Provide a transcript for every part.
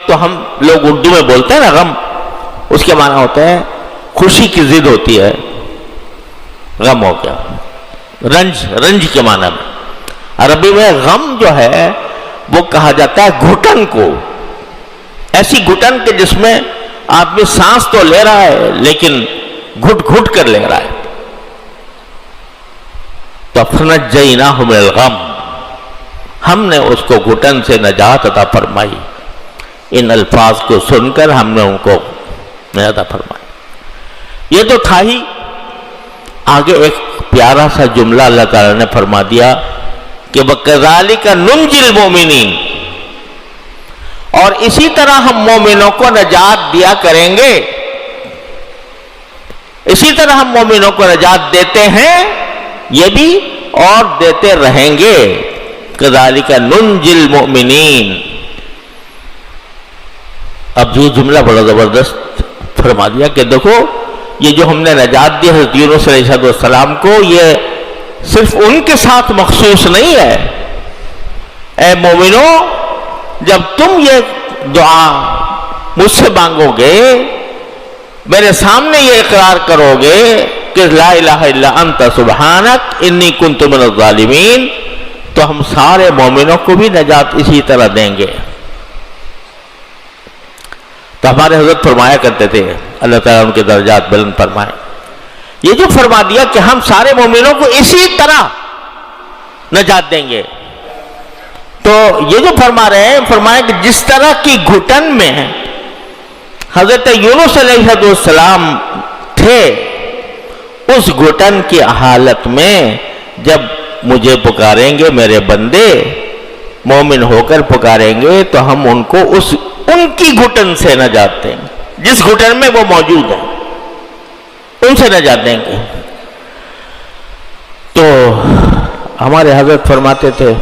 تو ہم لوگ اردو میں بولتے ہیں نا غم، اس کے معنی ہوتے ہیں خوشی کی ضد ہوتی ہے، غم ہو گیا، رنج کے معنی میں۔ عربی میں غم جو ہے وہ کہا جاتا ہے گھٹن کو، ایسی گھٹن کہ جس میں آدمی سانس تو لے رہا ہے لیکن گھٹ گھٹ کر لے رہا ہے۔ تو فنجیناہ من الغم، ہم نے اس کو گھٹن سے نجات عطا فرمائی۔ ان الفاظ کو سن کر ہم نے ان کو نجات عطا فرمائی۔ یہ تو تھا ہی، آگے ایک پیارا سا جملہ اللہ تعالیٰ نے فرما دیا کہ وَكَذَلِكَ نُنْجِي الْمُؤْمِنِينَ، اور اسی طرح ہم مومنوں کو نجات دیا کریں گے، اسی طرح ہم مومنوں کو نجات دیتے ہیں یہ بھی اور دیتے رہیں گے۔ كَذَلِكَ نُنْجِي الْمُؤْمِنِينَ، اب یہ جملہ بڑا زبردست فرما دیا کہ دیکھو یہ جو ہم نے نجات دی حضرت یونس علیہ السلام کو، یہ صرف ان کے ساتھ مخصوص نہیں ہے۔ اے مومنوں، جب تم یہ دعا مجھ سے مانگو گے، میرے سامنے یہ اقرار کرو گے کہ لا الہ الا انت سبحانک انی کنت من الظالمین، تو ہم سارے مومنوں کو بھی نجات اسی طرح دیں گے۔ تو ہمارے حضرت فرمایا کرتے تھے، اللہ تعالیٰ ان کے درجات بلند فرمائے، یہ جو فرما دیا کہ ہم سارے مومنوں کو اسی طرح نجات دیں گے، تو یہ جو فرما رہے ہیں، فرمایا کہ جس طرح کی گھٹن میں حضرت یونس علیہ السلام تھے، اس گھٹن کی حالت میں جب مجھے پکاریں گے میرے بندے، مومن ہو کر پکاریں گے، تو ہم ان کو ان کی گھٹن سے نجات دیں گے، جس گھٹن میں وہ موجود ہیں ان سے نجات دیں گے۔ تو ہمارے حضرت فرماتے تھے،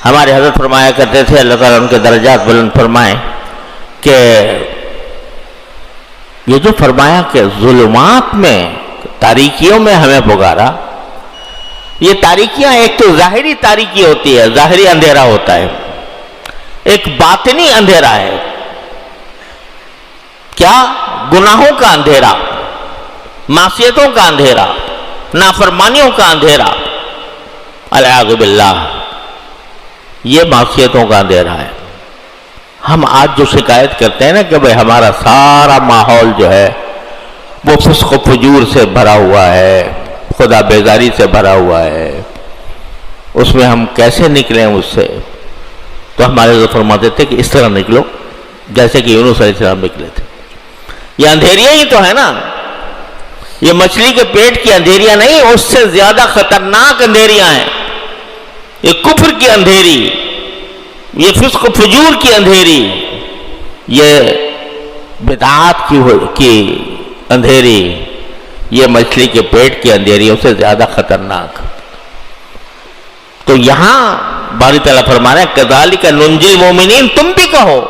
ہمارے حضرت فرمایا کرتے تھے، اللہ تعالیٰ ان کے درجات بلند فرمائے، کہ یہ جو فرمایا کہ ظلمات میں، تاریکیوں میں ہمیں پکارا، یہ تاریکیاں ایک تو ظاہری تاریکی ہوتی ہے، ظاہری اندھیرا ہوتا ہے، ایک باطنی اندھیرا ہے، کیا؟ گناہوں کا اندھیرا، معصیتوں کا اندھیرا، نافرمانیوں کا اندھیرا، العیاذ باللہ، یہ معصیتوں کا اندھیرا ہے۔ ہم آج جو شکایت کرتے ہیں نا کہ بھئی ہمارا سارا ماحول جو ہے وہ فسق و فجور سے بھرا ہوا ہے، خدا بیزاری سے بھرا ہوا ہے، اس میں ہم کیسے نکلیں اس سے؟ تو ہمارے حضرت فرماتے تھے کہ اس طرح نکلو جیسے کہ یونس علیہ السلام نکلے تھے۔ یہ اندھیریاں ہی تو ہے نا، یہ مچھلی کے پیٹ کی اندھیریاں نہیں، اس سے زیادہ خطرناک اندھیریاں ہیں۔ یہ کفر کی اندھیری، یہ فسق و فجور کی اندھیری، یہ بدعات کی اندھیری، یہ مچھلی کے پیٹ کی اندھیریوں سے زیادہ خطرناک۔ تو یہاں باری تعالیٰ فرما رہے ہیں کذالک ننجی المؤمنین، تم بھی کہو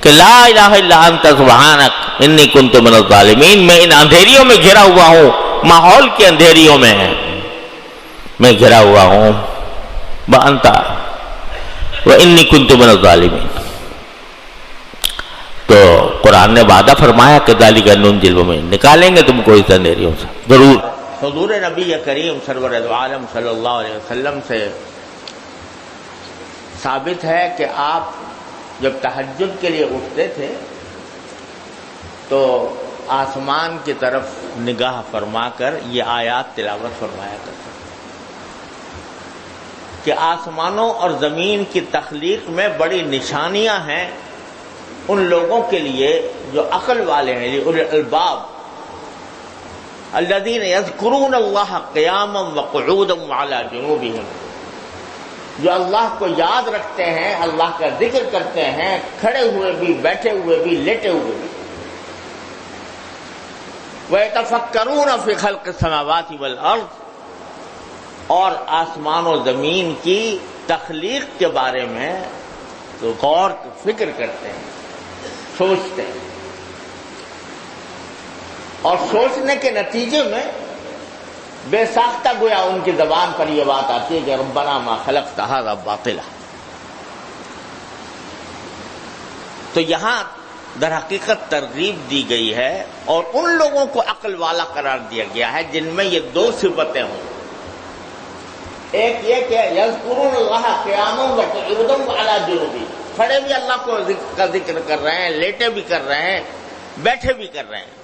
کہ لا الہ الا انت سبحانک انی کنت من الظالمین، میں ان اندھیریوں میں گھرا ہوا ہوں، ماحول کے اندھیریوں میں میں گھرا ہوا ہوں، وانت وانی کنت من الظالمین۔ تو قرآن نے وعدہ فرمایا کذالک ننجی المؤمنین، نکالیں گے تم کو اس اندھیریوں سے ضرور۔ حضور نبی کریم سرور عالم صلی اللہ علیہ وسلم سے ثابت ہے کہ آپ جب تہجد کے لیے اٹھتے تھے تو آسمان کی طرف نگاہ فرما کر یہ آیات تلاوت فرمایا کرتے تھے کہ آسمانوں اور زمین کی تخلیق میں بڑی نشانیاں ہیں ان لوگوں کے لیے جو عقل والے ہیں، اولی الالباب، الذین یذکرون اللہ قیاما وقعودا وعلی جنوبہم، جو اللہ کو یاد رکھتے ہیں، اللہ کا ذکر کرتے ہیں، کھڑے ہوئے بھی، بیٹھے ہوئے بھی، لیٹے ہوئے بھی۔ وَيَتَفَكَّرُونَ فِي خَلْقِ السَّمَاوَاتِ وَالْأَرْضِ، اور آسمان و زمین کی تخلیق کے بارے میں تو غور فکر کرتے ہیں، سوچتے ہیں، اور سوچنے کے نتیجے میں بے ساختہ گویا ان کی زبان پر یہ بات آتی ہے کہ ربنا ما خلقت ھذا باطلا، تو یہاں در حقیقت ترغیب دی گئی ہے اور ان لوگوں کو عقل والا قرار دیا گیا ہے جن میں یہ دو صفتیں ہوں. ایک یہ کہ یذکرون اللہ قیاما وقعودا وعلی جنوبہم، کھڑے بھی اللہ کا ذکر کر رہے ہیں، لیٹے بھی کر رہے ہیں، بیٹھے بھی کر رہے ہیں.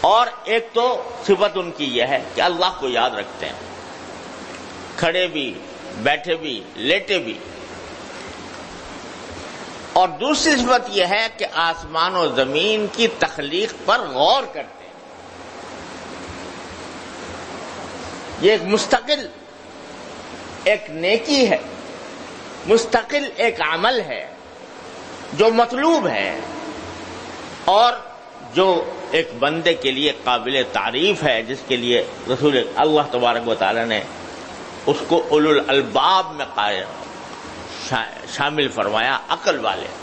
اور ایک تو صفت ان کی یہ ہے کہ اللہ کو یاد رکھتے ہیں، کھڑے بھی، بیٹھے بھی، لیٹے بھی. اور دوسری صفت یہ ہے کہ آسمان و زمین کی تخلیق پر غور کرتے ہیں. یہ ایک مستقل ایک نیکی ہے، مستقل ایک عمل ہے جو مطلوب ہے اور جو ایک بندے کے لیے قابل تعریف ہے، جس کے لیے رسول اللہ تبارک و تعالی نے اس کو اولو الالباب میں شامل فرمایا، عقل والے.